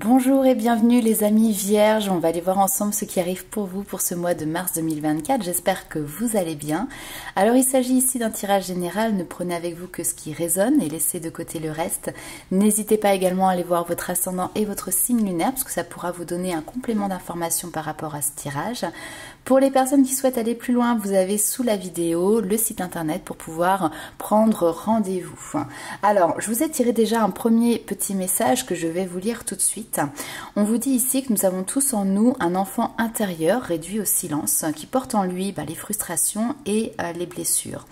Bonjour et bienvenue les amis vierges, on va aller voir ensemble ce qui arrive pour vous pour ce mois de mars 2024, j'espère que vous allez bien. Alors il s'agit ici d'un tirage général, ne prenez avec vous que ce qui résonne et laissez de côté le reste. N'hésitez pas également à aller voir votre ascendant et votre signe lunaire parce que ça pourra vous donner un complément d'information par rapport à ce tirage. Pour les personnes qui souhaitent aller plus loin, vous avez sous la vidéo le site internet pour pouvoir prendre rendez-vous. Alors je vous ai tiré déjà un premier petit message que je vais vous lire tout de suite. On vous dit ici que nous avons tous en nous un enfant intérieur réduit au silence qui porte en lui les frustrations et les blessures.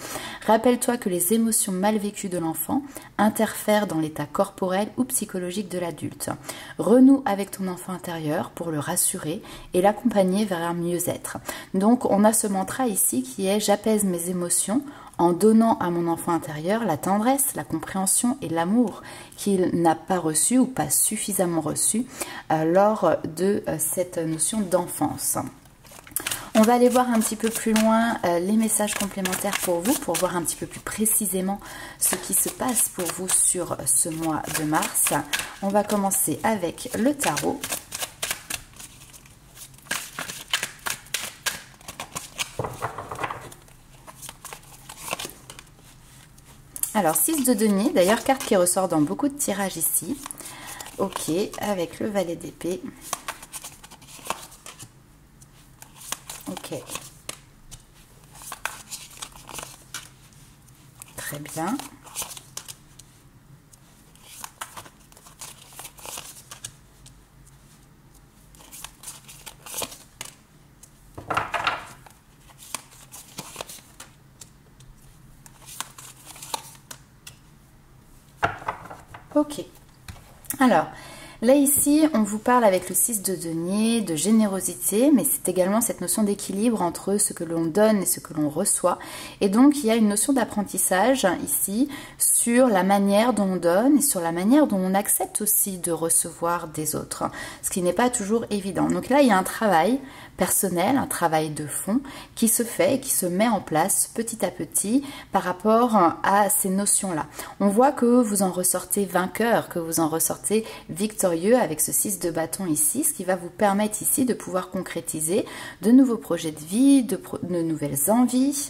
Rappelle-toi que les émotions mal vécues de l'enfant interfèrent dans l'état corporel ou psychologique de l'adulte. Renoue avec ton enfant intérieur pour le rassurer et l'accompagner vers un mieux-être. Donc on a ce mantra ici qui est « J'apaise mes émotions » en donnant à mon enfant intérieur la tendresse, la compréhension et l'amour qu'il n'a pas reçu ou pas suffisamment reçu lors de cette notion d'enfance. On va aller voir un petit peu plus loin les messages complémentaires pour vous, pour voir un petit peu plus précisément ce qui se passe pour vous sur ce mois de mars. On va commencer avec le tarot. Alors, 6 de denier, d'ailleurs, carte qui ressort dans beaucoup de tirages ici. Ok, avec le valet d'épée. Ok. Très bien. Ok, alors là ici on vous parle avec le 6 de denier de générosité, mais c'est également cette notion d'équilibre entre ce que l'on donne et ce que l'on reçoit, et donc il y a une notion d'apprentissage ici sur la manière dont on donne et sur la manière dont on accepte aussi de recevoir des autres, ce qui n'est pas toujours évident. Donc là il y a un travail personnel, un travail de fond qui se fait et qui se met en place petit à petit par rapport à ces notions-là. On voit que vous en ressortez vainqueur, que vous en ressortez victorieux avec ce 6 de bâton ici, ce qui va vous permettre ici de pouvoir concrétiser de nouveaux projets de vie, de nouvelles envies.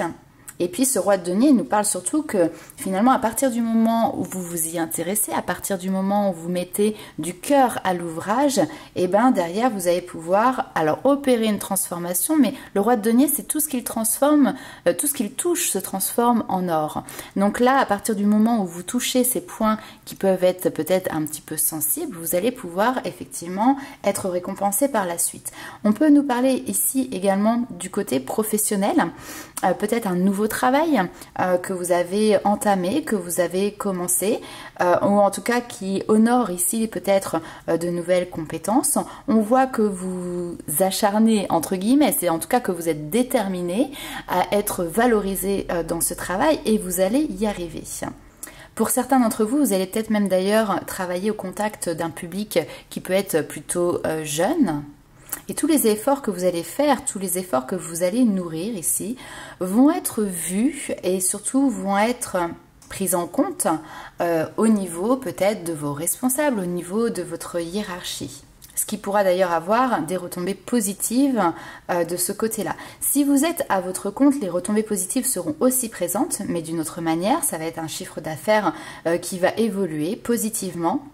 Et puis ce roi de denier nous parle surtout que finalement à partir du moment où vous vous y intéressez, à partir du moment où vous mettez du cœur à l'ouvrage, et bien derrière vous allez pouvoir alors opérer une transformation, mais le roi de denier c'est tout ce qu'il transforme, tout ce qu'il touche se transforme en or. Donc là à partir du moment où vous touchez ces points qui peuvent être peut-être un petit peu sensibles, vous allez pouvoir effectivement être récompensé par la suite. On peut nous parler ici également du côté professionnel, peut-être un nouveau travail que vous avez entamé, que vous avez commencé, ou en tout cas qui honore ici peut-être de nouvelles compétences. On voit que vous acharnez entre guillemets, c'est en tout cas que vous êtes déterminé à être valorisé dans ce travail et vous allez y arriver. Pour certains d'entre vous, vous allez peut-être même d'ailleurs travailler au contact d'un public qui peut être plutôt jeune. Et tous les efforts que vous allez faire, tous les efforts que vous allez nourrir ici, vont être vus et surtout vont être pris en compte au niveau peut-être de vos responsables, au niveau de votre hiérarchie. Ce qui pourra d'ailleurs avoir des retombées positives de ce côté-là. Si vous êtes à votre compte, les retombées positives seront aussi présentes, mais d'une autre manière. Ça va être un chiffre d'affaires qui va évoluer positivement.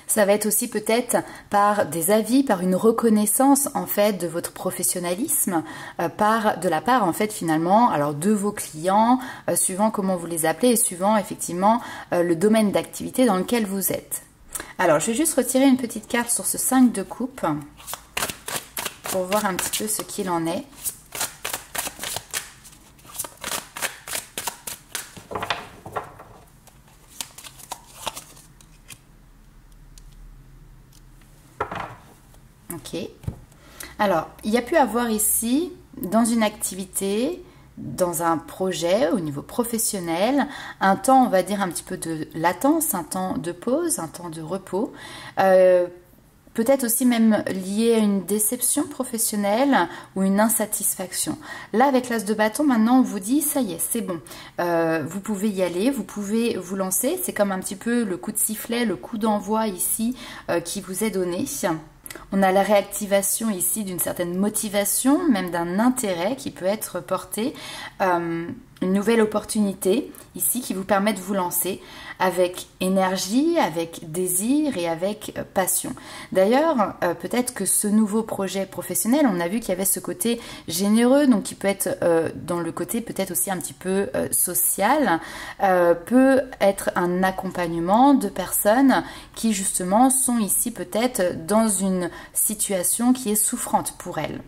Ça va être aussi peut-être par des avis, par une reconnaissance en fait de votre professionnalisme, de la part en fait finalement alors de vos clients, suivant comment vous les appelez et suivant effectivement le domaine d'activité dans lequel vous êtes. Alors je vais juste retirer une petite carte sur ce 5 de coupe pour voir un petit peu ce qu'il en est. Ok. Alors, il y a pu avoir ici, dans une activité, dans un projet au niveau professionnel, un temps, on va dire, un petit peu de latence, un temps de pause, un temps de repos. peut-être aussi même lié à une déception professionnelle ou une insatisfaction. Là, avec l'as de bâton, maintenant, on vous dit, ça y est, c'est bon. Vous pouvez y aller, vous pouvez vous lancer. C'est comme un petit peu le coup de sifflet, le coup d'envoi ici qui vous est donné. On a la réactivation ici d'une certaine motivation, même d'un intérêt qui peut être porté, une nouvelle opportunité ici qui vous permet de vous lancer avec énergie, avec désir et avec passion. D'ailleurs, peut-être que ce nouveau projet professionnel, on a vu qu'il y avait ce côté généreux, donc qui peut être dans le côté peut-être aussi un petit peu social, peut être un accompagnement de personnes qui justement sont ici peut-être dans une situation qui est souffrante pour elles.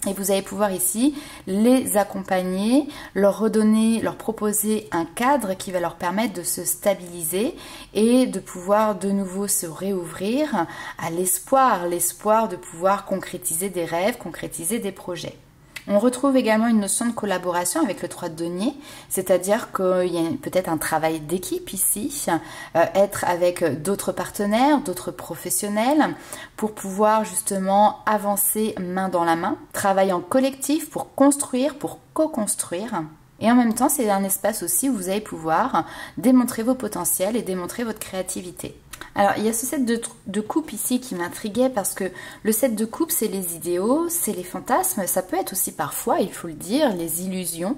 Et vous allez pouvoir ici les accompagner, leur redonner, leur proposer un cadre qui va leur permettre de se stabiliser et de pouvoir de nouveau se réouvrir à l'espoir de pouvoir concrétiser des rêves, concrétiser des projets. On retrouve également une notion de collaboration avec le 3 de denier, c'est-à-dire qu'il y a peut-être un travail d'équipe ici, être avec d'autres partenaires, d'autres professionnels, pour pouvoir justement avancer main dans la main, travailler en collectif pour construire, pour co-construire. Et en même temps, c'est un espace aussi où vous allez pouvoir démontrer vos potentiels et démontrer votre créativité. Alors, il y a ce set de coupe ici qui m'intriguait parce que le set de coupe, c'est les idéaux, c'est les fantasmes, ça peut être aussi parfois, il faut le dire, les illusions,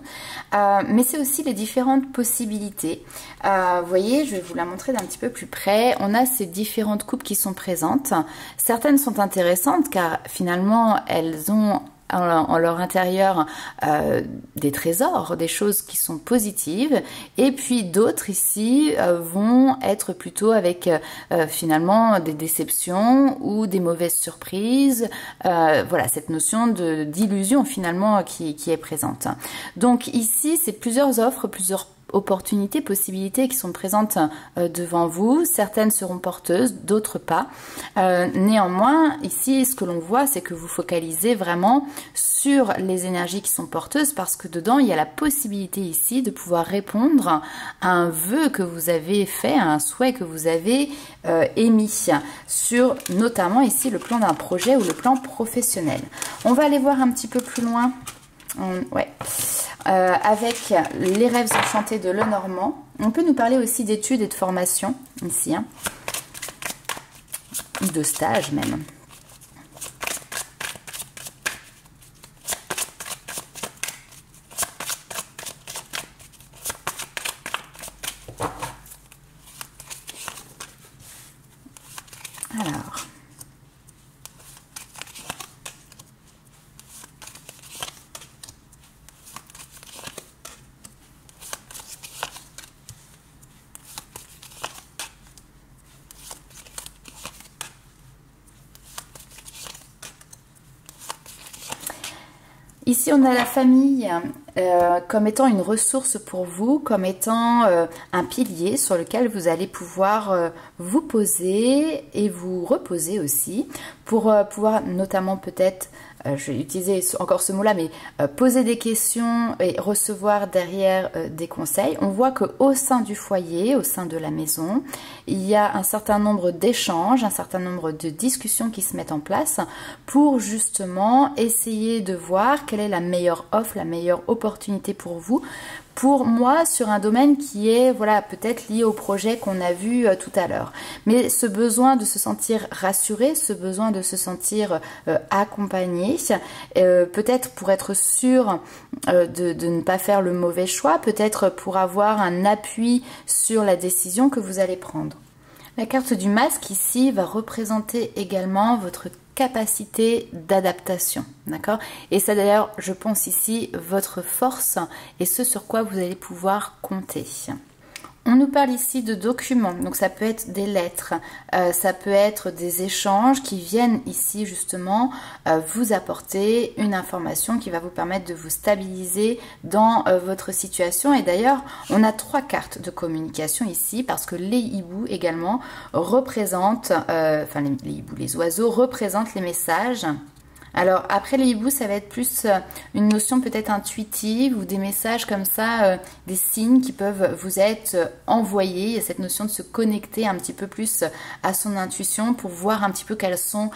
mais c'est aussi les différentes possibilités. Vous voyez, je vais vous la montrer d'un petit peu plus près. On a ces différentes coupes qui sont présentes. Certaines sont intéressantes car finalement, elles ont en leur intérieur des trésors, des choses qui sont positives, et puis d'autres ici vont être plutôt avec finalement des déceptions ou des mauvaises surprises. Voilà, cette notion d'illusion finalement qui est présente. Donc ici, c'est plusieurs offres, plusieurs opportunités, possibilités qui sont présentes devant vous. Certaines seront porteuses, d'autres pas. Néanmoins, ici, ce que l'on voit, c'est que vous focalisez vraiment sur les énergies qui sont porteuses parce que dedans, il y a la possibilité ici de pouvoir répondre à un vœu que vous avez fait, à un souhait que vous avez émis sur notamment ici le plan d'un projet ou le plan professionnel. On va aller voir un petit peu plus loin. Avec les rêves enchantés de Lenormand. On peut nous parler aussi d'études et de formation ici, hein, de stage même. Alors. Ici, on a la famille comme étant une ressource pour vous, comme étant un pilier sur lequel vous allez pouvoir vous poser et vous reposer aussi pour pouvoir notamment peut-être, je vais utiliser encore ce mot-là, mais poser des questions et recevoir derrière des conseils. On voit qu'au sein du foyer, au sein de la maison, il y a un certain nombre d'échanges, un certain nombre de discussions qui se mettent en place pour justement essayer de voir quelle est la meilleure offre, la meilleure opportunité pour vous. Pour moi, sur un domaine qui est voilà peut-être lié au projet qu'on a vu tout à l'heure. Mais ce besoin de se sentir rassuré, ce besoin de se sentir accompagné, peut-être pour être sûr de ne pas faire le mauvais choix, peut-être pour avoir un appui sur la décision que vous allez prendre. La carte du masque ici va représenter également votre capacité d'adaptation, d'accord? Et ça d'ailleurs, je pense ici, votre force et ce sur quoi vous allez pouvoir compter. On nous parle ici de documents, donc ça peut être des lettres, ça peut être des échanges qui viennent ici justement vous apporter une information qui va vous permettre de vous stabiliser dans votre situation. Et d'ailleurs, on a 3 cartes de communication ici parce que les hiboux également représentent, enfin les hiboux, les oiseaux représentent les messages. Alors après les hiboux, ça va être plus une notion peut-être intuitive ou des messages comme ça, des signes qui peuvent vous être envoyés. Il y a cette notion de se connecter un petit peu plus à son intuition pour voir un petit peu quels sont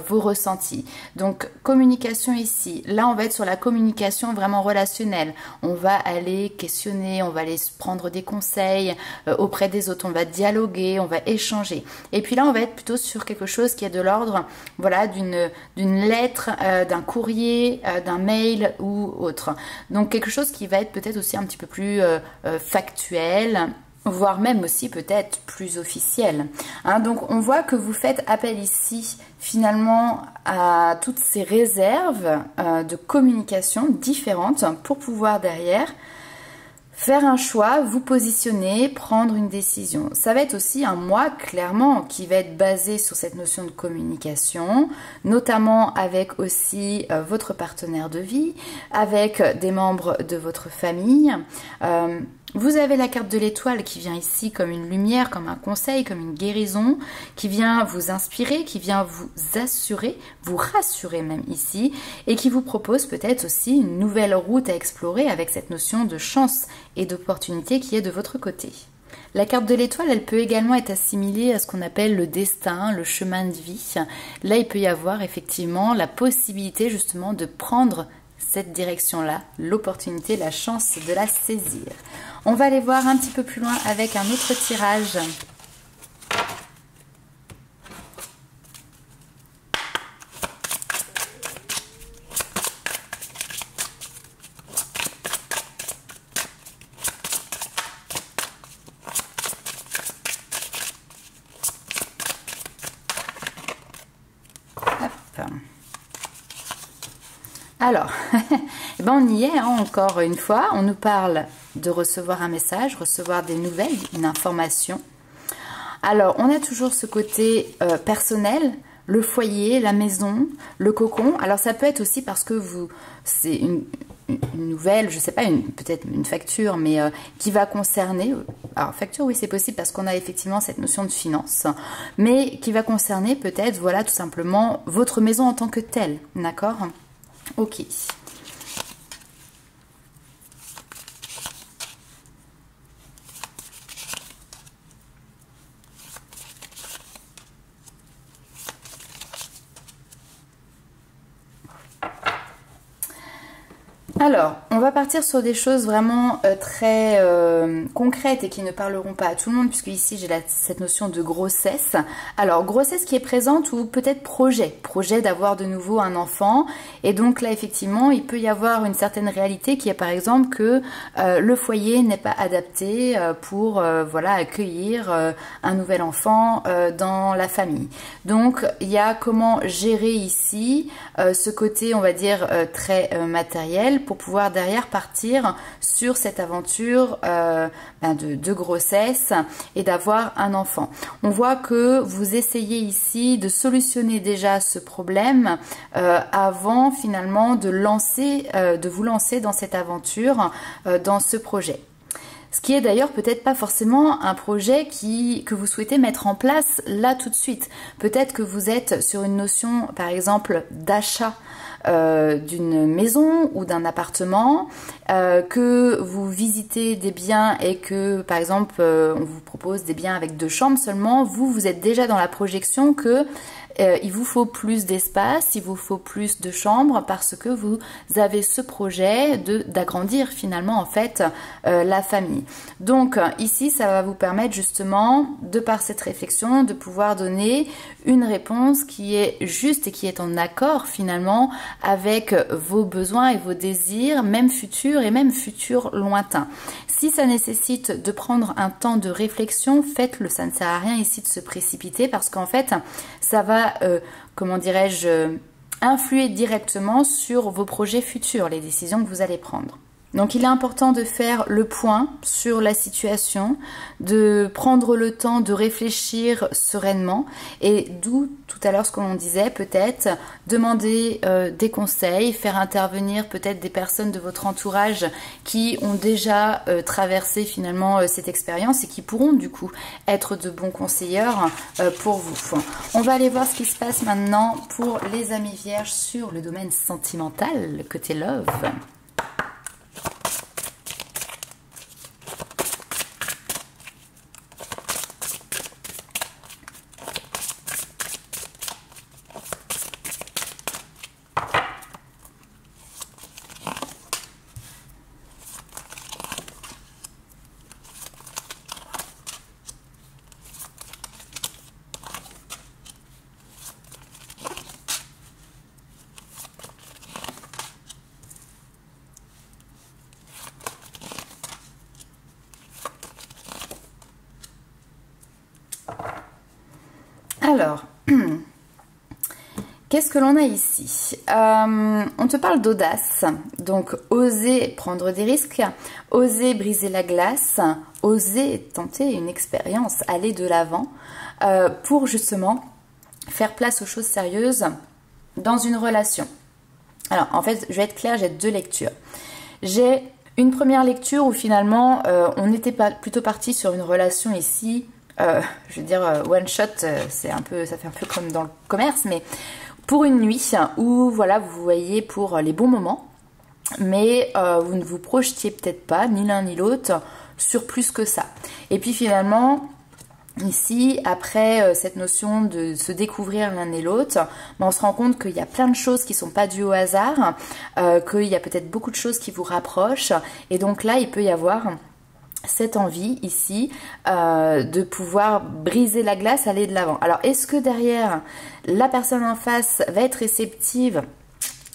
vos ressentis. Donc communication ici, là on va être sur la communication vraiment relationnelle. On va aller questionner, on va aller prendre des conseils auprès des autres, on va dialoguer, on va échanger. Et puis là on va être plutôt sur quelque chose qui est de l'ordre, voilà, d'une lettre, d'un courrier, d'un mail ou autre. Donc quelque chose qui va être peut-être aussi un petit peu plus factuel, voire même aussi peut-être plus officiel. Hein, donc on voit que vous faites appel ici finalement à toutes ces réserves de communication différentes pour pouvoir derrière faire un choix, vous positionner, prendre une décision. Ça va être aussi un mois, clairement, qui va être basé sur cette notion de communication, notamment avec aussi votre partenaire de vie, avec des membres de votre famille. Vous avez la carte de l'étoile qui vient ici comme une lumière, comme un conseil, comme une guérison, qui vient vous inspirer, qui vient vous assurer, vous rassurer même ici, et qui vous propose peut-être aussi une nouvelle route à explorer avec cette notion de chance et d'opportunité qui est de votre côté. La carte de l'étoile, elle peut également être assimilée à ce qu'on appelle le destin, le chemin de vie. Là, il peut y avoir effectivement la possibilité justement de prendre cette direction-là, l'opportunité, la chance de la saisir. On va aller voir un petit peu plus loin avec un autre tirage. Hop. Alors, eh ben on y est hein, encore une fois, on nous parle de recevoir un message, recevoir des nouvelles, une information. Alors, on a toujours ce côté personnel, le foyer, la maison, le cocon. Alors, ça peut être aussi parce que c'est une nouvelle, je sais pas, peut-être une facture, mais qui va concerner, alors facture oui c'est possible parce qu'on a effectivement cette notion de finance, mais qui va concerner peut-être, voilà, tout simplement votre maison en tant que telle, d'accord? Ok. Alors, on va partir sur des choses vraiment très concrètes et qui ne parleront pas à tout le monde, puisque ici j'ai cette notion de grossesse. Alors, grossesse qui est présente ou peut-être projet d'avoir de nouveau un enfant. Et donc là, effectivement, il peut y avoir une certaine réalité qui est par exemple que le foyer n'est pas adapté pour voilà, accueillir un nouvel enfant dans la famille. Donc, il y a comment gérer ici ce côté, on va dire, très matériel pour pouvoir derrière partir sur cette aventure de grossesse et d'avoir un enfant. On voit que vous essayez ici de solutionner déjà ce problème avant finalement de vous lancer dans cette aventure, dans ce projet. Ce qui est d'ailleurs peut-être pas forcément un projet que vous souhaitez mettre en place là tout de suite. Peut-être que vous êtes sur une notion par exemple d'achat d'une maison ou d'un appartement, que vous visitez des biens et que par exemple on vous propose des biens avec 2 chambres seulement, vous êtes déjà dans la projection que il vous faut plus d'espace, il vous faut plus de chambres parce que vous avez ce projet d'agrandir finalement en fait la famille. Donc ici ça va vous permettre justement de par cette réflexion de pouvoir donner une réponse qui est juste et qui est en accord finalement avec vos besoins et vos désirs, même futurs et même futurs lointains. Si ça nécessite de prendre un temps de réflexion, faites-le. Ça ne sert à rien ici de se précipiter parce qu'en fait, ça va, comment dirais-je, influer directement sur vos projets futurs, les décisions que vous allez prendre. Donc il est important de faire le point sur la situation, de prendre le temps de réfléchir sereinement et d'où tout à l'heure ce que l'on disait, peut-être demander des conseils, faire intervenir peut-être des personnes de votre entourage qui ont déjà traversé finalement cette expérience et qui pourront du coup être de bons conseilleurs pour vous. On va aller voir ce qui se passe maintenant pour les amis vierges sur le domaine sentimental, le côté love. Alors, qu'est-ce que l'on a ici? On te parle d'audace, donc oser prendre des risques, oser briser la glace, oser tenter une expérience, aller de l'avant pour justement faire place aux choses sérieuses dans une relation. Alors, en fait, je vais être claire, j'ai deux lectures. J'ai une première lecture où finalement, on était plutôt parti sur une relation ici. Je veux dire one shot, c'est un peu, ça fait un peu comme dans le commerce, mais pour une nuit où voilà, vous voyez pour les bons moments, mais vous ne vous projetiez peut-être pas ni l'un ni l'autre sur plus que ça. Et puis finalement, ici, après cette notion de se découvrir l'un et l'autre, on se rend compte qu'il y a plein de choses qui ne sont pas dues au hasard, qu'il y a peut-être beaucoup de choses qui vous rapprochent, et donc là, il peut y avoir cette envie ici de pouvoir briser la glace, aller de l'avant. Alors, est-ce que derrière, la personne en face va être réceptive?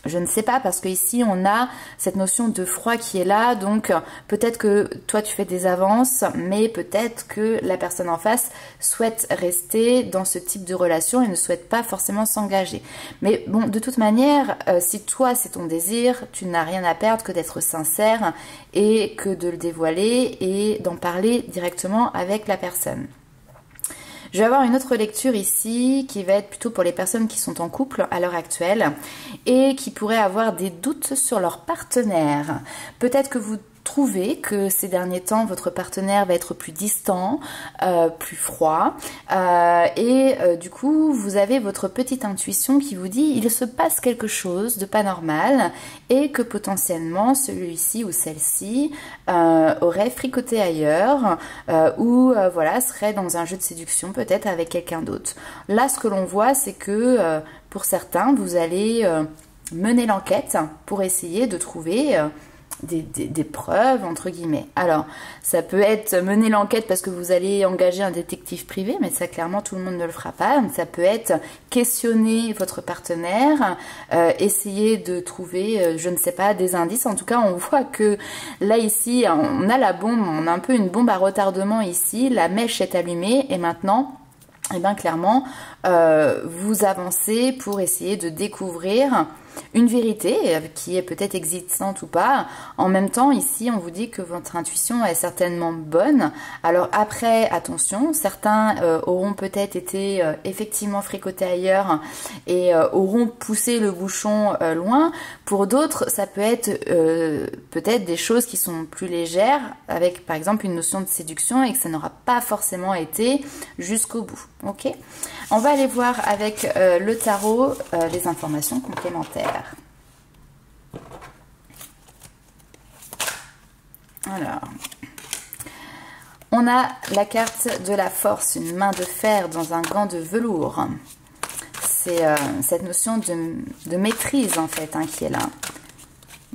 Je ne sais pas, parce que ici on a cette notion de froid qui est là, donc peut-être que toi tu fais des avances, mais peut-être que la personne en face souhaite rester dans ce type de relation et ne souhaite pas forcément s'engager. Mais bon, de toute manière, si toi c'est ton désir, tu n'as rien à perdre que d'être sincère et que de le dévoiler et d'en parler directement avec la personne. Je vais avoir une autre lecture ici qui va être plutôt pour les personnes qui sont en couple à l'heure actuelle et qui pourraient avoir des doutes sur leur partenaire. Peut-être que vous trouvez que ces derniers temps, votre partenaire va être plus distant, plus froid et du coup, vous avez votre petite intuition qui vous dit il se passe quelque chose de pas normal et que potentiellement celui-ci ou celle-ci aurait fricoté ailleurs ou voilà, serait dans un jeu de séduction peut-être avec quelqu'un d'autre. Là, ce que l'on voit, c'est que pour certains, vous allez mener l'enquête pour essayer de trouver des preuves, entre guillemets. Alors, ça peut être mener l'enquête parce que vous allez engager un détective privé, mais ça, clairement, tout le monde ne le fera pas. Ça peut être questionner votre partenaire, essayer de trouver, je ne sais pas, des indices. En tout cas, on voit que là, ici, on a la bombe, on a un peu une bombe à retardement ici. La mèche est allumée et maintenant, eh bien, clairement, vous avancez pour essayer de découvrir une vérité qui est peut-être existante ou pas. En même temps, ici, on vous dit que votre intuition est certainement bonne. Alors après, attention, certains auront peut-être été effectivement fricotés ailleurs et auront poussé le bouchon loin. Pour d'autres, ça peut être peut-être des choses qui sont plus légères, avec par exemple une notion de séduction et que ça n'aura pas forcément été jusqu'au bout. Ok ? On va aller voir avec le tarot les informations complémentaires. Alors, on a la carte de la force, une main de fer dans un gant de velours. C'est cette notion de maîtrise en fait qui est là.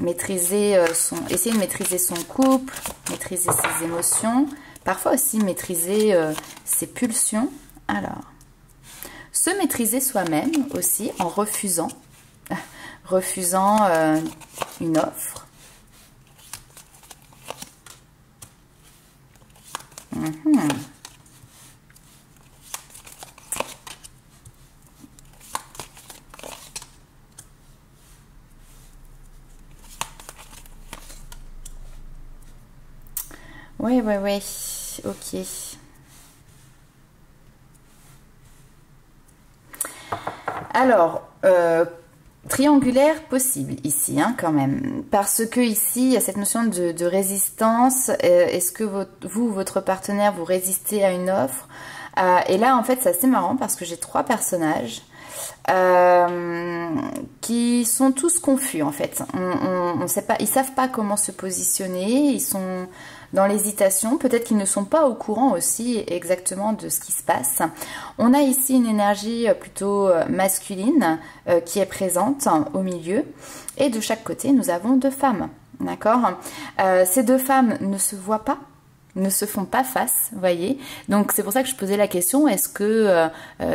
Essayer de maîtriser son couple, maîtriser ses émotions, parfois aussi maîtriser ses pulsions. Alors, se maîtriser soi-même aussi en refusant une offre. Oui, oui, oui. Ok. Alors, triangulaire possible ici, hein, quand même. Parce que ici, il y a cette notion de résistance. Est-ce que votre partenaire, vous résistez à une offre? Et là, en fait, c'est assez marrant parce que j'ai 3 personnages qui sont tous confus, en fait. On sait pas, ils savent pas comment se positionner. Ils sont dans l'hésitation. Peut-être qu'ils ne sont pas au courant aussi exactement de ce qui se passe. On a ici une énergie plutôt masculine qui est présente au milieu. Et de chaque côté, nous avons 2 femmes. D'accord? Ces 2 femmes ne se voient pas, ne se font pas face, vous voyez. Donc c'est pour ça que je posais la question, est-ce que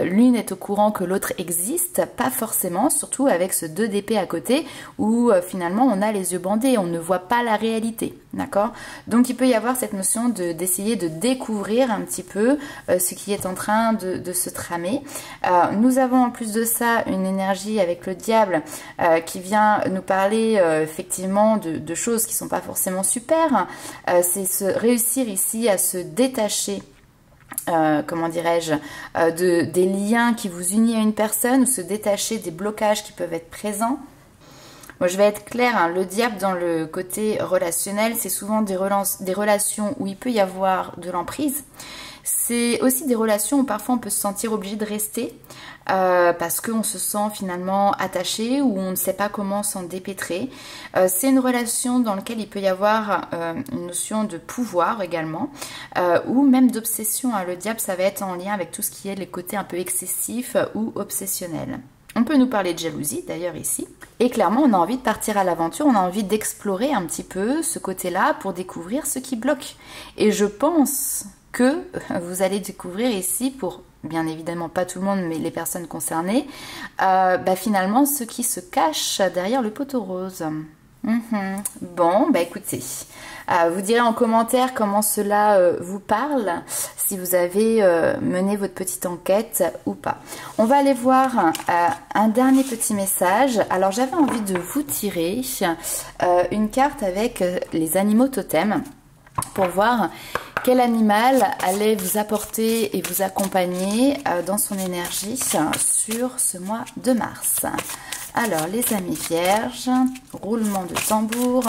l'une est au courant que l'autre existe? Pas forcément, surtout avec ce 2 d'épée à côté où finalement on a les yeux bandés, on ne voit pas la réalité, d'accord? Donc il peut y avoir cette notion d'essayer de découvrir un petit peu ce qui est en train de se tramer. Nous avons en plus de ça une énergie avec le diable qui vient nous parler effectivement de choses qui sont pas forcément super. C'est réussir ici à se détacher, comment dirais-je, des liens qui vous unissent à une personne, ou se détacher des blocages qui peuvent être présents. Moi, je vais être claire, hein, le diable dans le côté relationnel, c'est souvent des relations où il peut y avoir de l'emprise. C'est aussi des relations où parfois on peut se sentir obligé de rester parce qu'on se sent finalement attaché ou on ne sait pas comment s'en dépêtrer. C'est une relation dans laquelle il peut y avoir une notion de pouvoir également ou même d'obsession. Hein. Le diable, ça va être en lien avec tout ce qui est les côtés un peu excessifs ou obsessionnels. On peut nous parler de jalousie d'ailleurs ici. Et clairement, on a envie de partir à l'aventure, on a envie d'explorer un petit peu ce côté-là pour découvrir ce qui bloque. Et je pense que vous allez découvrir ici, pour bien évidemment pas tout le monde, mais les personnes concernées, finalement ce qui se cache derrière le poteau rose. Bon, écoutez, vous direz en commentaire comment cela vous parle, si vous avez mené votre petite enquête ou pas. On va aller voir un dernier petit message. Alors j'avais envie de vous tirer une carte avec les animaux totems pour voir quel animal allait vous apporter et vous accompagner dans son énergie sur ce mois de mars. Alors, les amis vierges, roulement de tambour.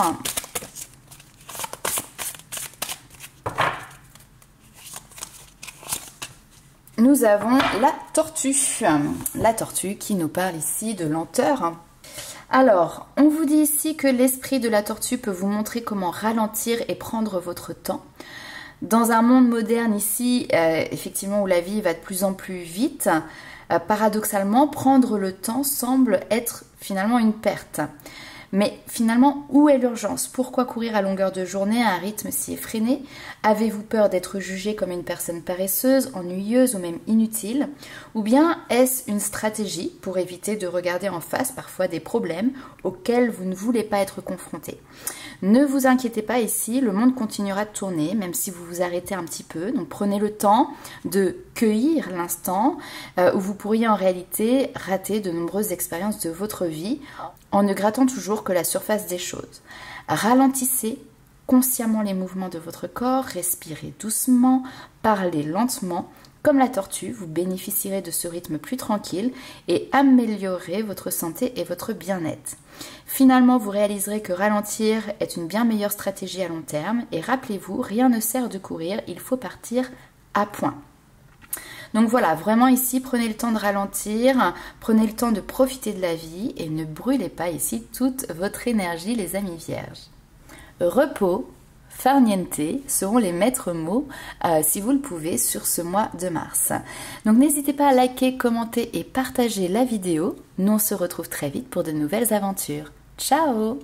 Nous avons la tortue. La tortue qui nous parle ici de lenteur. Alors, on vous dit ici que l'esprit de la tortue peut vous montrer comment ralentir et prendre votre temps. Dans un monde moderne ici, effectivement, où la vie va de plus en plus vite, paradoxalement, prendre le temps semble être finalement une perte. Mais finalement, où est l'urgence? Pourquoi courir à longueur de journée à un rythme si effréné? Avez-vous peur d'être jugé comme une personne paresseuse, ennuyeuse ou même inutile? Ou bien est-ce une stratégie pour éviter de regarder en face parfois des problèmes auxquels vous ne voulez pas être confronté? Ne vous inquiétez pas ici, le monde continuera de tourner, même si vous vous arrêtez un petit peu. Donc prenez le temps de cueillir l'instant où vous pourriez en réalité rater de nombreuses expériences de votre vie en ne grattant toujours que la surface des choses. Ralentissez consciemment les mouvements de votre corps, respirez doucement, parlez lentement. Comme la tortue, vous bénéficierez de ce rythme plus tranquille et améliorerez votre santé et votre bien-être. Finalement, vous réaliserez que ralentir est une bien meilleure stratégie à long terme et rappelez-vous, rien ne sert de courir, il faut partir à point. Donc voilà, vraiment ici, prenez le temps de ralentir, prenez le temps de profiter de la vie et ne brûlez pas ici toute votre énergie, les amis vierges. Repos, farniente seront les maîtres mots, si vous le pouvez, sur ce mois de mars. Donc n'hésitez pas à liker, commenter et partager la vidéo. Nous on se retrouve très vite pour de nouvelles aventures. Ciao!